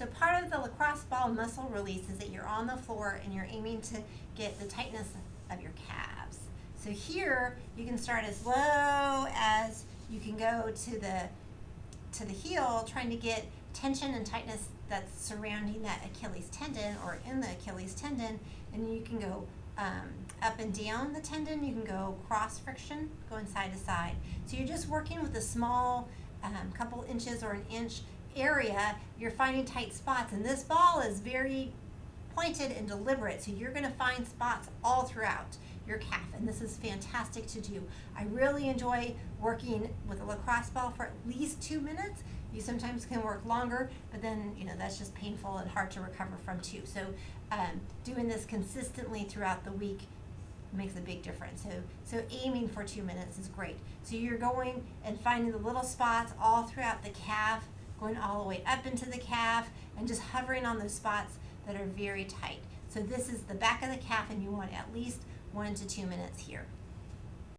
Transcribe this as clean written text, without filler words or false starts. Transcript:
So part of the lacrosse ball muscle release is that you're on the floor and you're aiming to get the tightness of your calves. So here you can start as low as you can go to the heel, trying to get tension and tightness that's surrounding that Achilles tendon or in the Achilles tendon, and you can go up and down the tendon. You can go cross friction, going side to side. So you're just working with a small couple inches or an inch area. You're finding tight spots, and this ball is very pointed and deliberate, so you're going to find spots all throughout your calf, and this is fantastic to do. I really enjoy working with a lacrosse ball for at least 2 minutes. You sometimes can work longer, but then that's just painful and hard to recover from too. So doing this consistently throughout the week makes a big difference. So aiming for 2 minutes is great. So you're going and finding the little spots all throughout the calf, going all the way up into the calf, and just hovering on those spots that are very tight. So this is the back of the calf, and you want at least 1 to 2 minutes here.